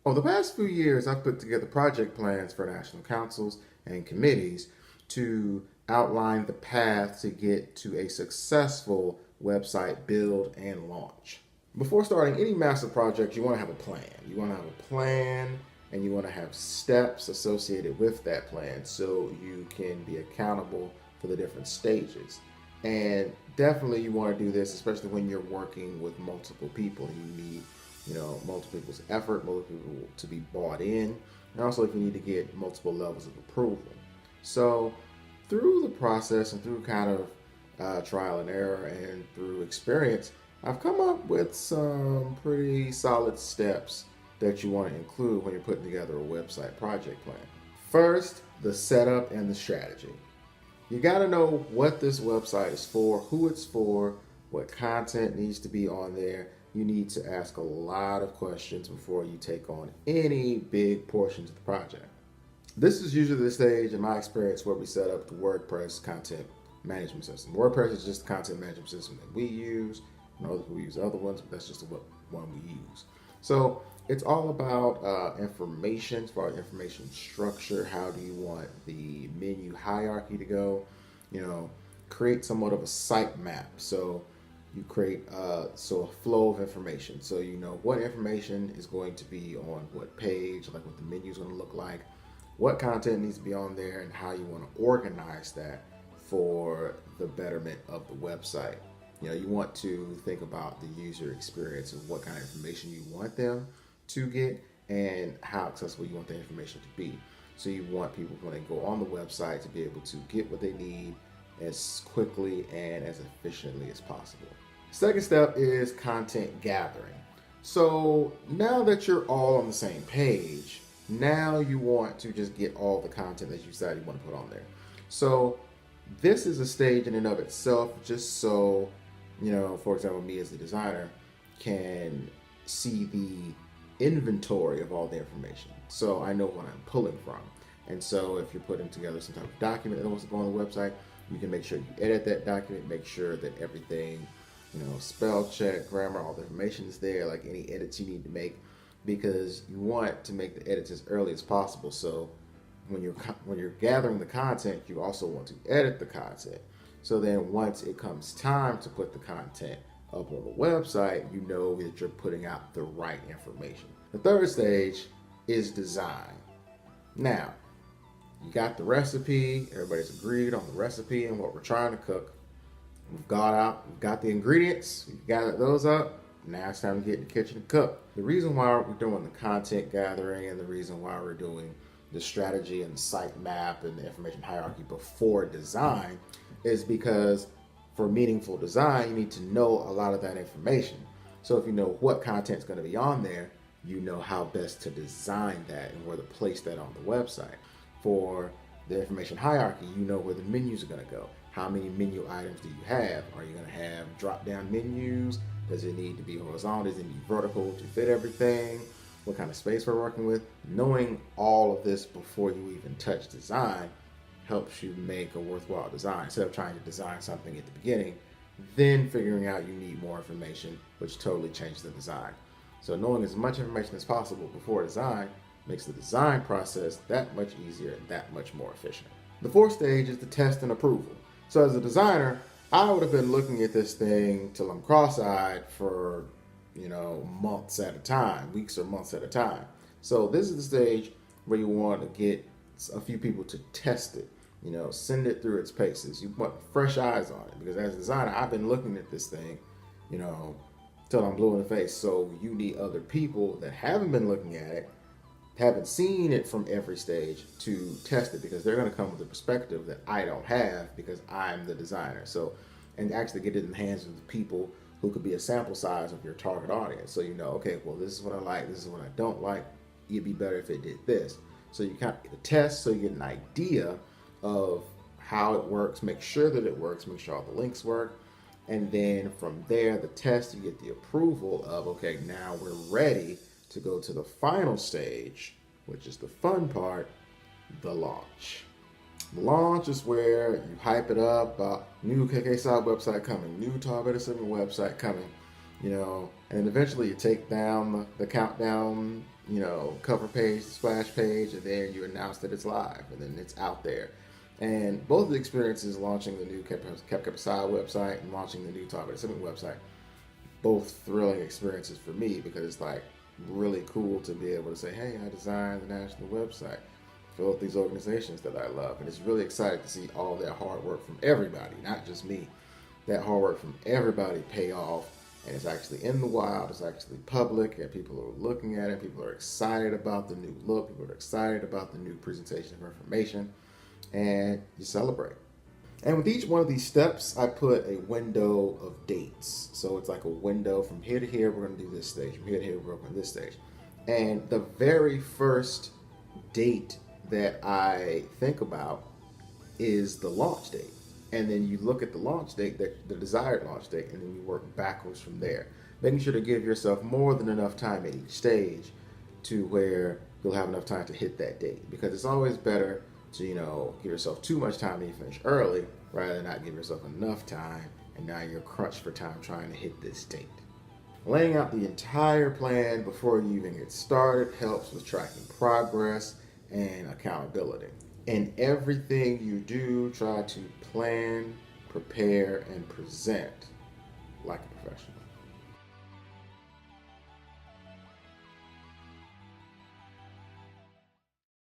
Over the past few years, I've put together project plans for national councils and committees to outline the path to get to a successful website build and launch. Before starting any massive project, you want to have a plan. You want to have a plan and you want to have steps associated with that plan so you can be accountable for the different stages. And definitely you want to do this, especially when you're working with multiple people. You need, multiple people's effort, multiple people to be bought in, and also if you need to get multiple levels of approval. So through the process and through kind of trial and error and through experience, I've come up with some pretty solid steps that you want to include when you're putting together a website project plan. First, the setup and the strategy. You got to know what this website is for, who it's for, what content needs to be on there. You need to ask a lot of questions before you take on any big portions of the project. This is usually the stage, in my experience, where we set up the WordPress content management system. WordPress is just the content management system that we use. I know other people use other ones, but that's just the one we use. So it's all about information, as far as information structure. How do you want the menu hierarchy to go? Create somewhat of a site map. So you create a flow of information. So you know what information is going to be on what page, like what the menu is going to look like, what content needs to be on there, and how you want to organize that for the betterment of the website. You want to think about the user experience and what kind of information you want them to get and how accessible you want the information to be. So you want people, when they go on the website, to be able to get what they need as quickly and as efficiently as possible. Second step is content gathering. So now that you're all on the same page, now you want to just get all the content that you decided you want to put on there. So this is a stage in and of itself, just so, for example, me as a designer can see the inventory of all the information. So I know what I'm pulling from. And so if you're putting together some type of document that wants to go on the website, you can make sure you edit that document, make sure that everything, spell check, grammar, all the information is there, like any edits you need to make, because you want to make the edits as early as possible. So when you're gathering the content, you also want to edit the content. So then once it comes time to put the content up on the website, you know that you're putting out the right information. The third stage is design. Now, you got the recipe, everybody's agreed on the recipe and what we're trying to cook. We've got the ingredients, we've got those up. Now it's time to get in the kitchen and cook. The reason why we're doing the content gathering and the reason why we're doing the strategy and the site map and the information hierarchy before design is because for meaningful design, you need to know a lot of that information. So if you know what content is going to be on there, you know how best to design that and where to place that on the website. For the information hierarchy, you know where the menus are going to go. How many menu items do you have? Are you going to have drop-down menus? Does it need to be horizontal? Does it need vertical to fit everything? What kind of space we're working with? Knowing all of this before you even touch design helps you make a worthwhile design. Instead of trying to design something at the beginning, then figuring out you need more information, which totally changes the design. So knowing as much information as possible before design makes the design process that much easier and that much more efficient. The fourth stage is the test and approval. So as a designer, I would have been looking at this thing till I'm cross-eyed for, months at a time, weeks or months at a time. So this is the stage where you want to get a few people to test it, send it through its paces. You want fresh eyes on it because as a designer, I've been looking at this thing, till I'm blue in the face. So you need other people that haven't been looking at it, haven't seen it from every stage to test it because they're going to come with a perspective that I don't have because I'm the designer. So, and actually get it in the hands of the people who could be a sample size of your target audience. So okay, well, this is what I like, this is what I don't like. It'd be better if it did this. So you kind of get a test so you get an idea of how it works, make sure that it works, make sure all the links work. And then from there, the test, you get the approval of, okay, now we're ready to go to the final stage, which is the fun part, the launch. The launch is where you hype it up about new KK Side website coming, new Target 7 website coming, and eventually you take down the countdown, cover page, splash page, and then you announce that it's live, and then it's out there. And both of the experiences, launching the new Cap Side website and launching the new Talk About Assembly website, both thrilling experiences for me, because it's like really cool to be able to say, hey, I designed the national website for these organizations that I love. And it's really exciting to see all that hard work from everybody, not just me. That hard work from everybody pay off, and it's actually in the wild, it's actually public, and people are looking at it, people are excited about the new look, people are excited about the new presentation of information, and you celebrate. And with each one of these steps, I put a window of dates. So it's like a window from here to here, we're going to do this stage. From here to here, we're going to do this stage. And the very first date that I think about is the launch date. And then you look at the launch date, the desired launch date, and then you work backwards from there. Making sure to give yourself more than enough time at each stage to where you'll have enough time to hit that date. Because it's always better to, give yourself too much time and you finish early, rather than not give yourself enough time and now you're crunched for time trying to hit this date. Laying out the entire plan before you even get started helps with tracking progress and accountability. In everything you do, try to plan, prepare, and present like a professional.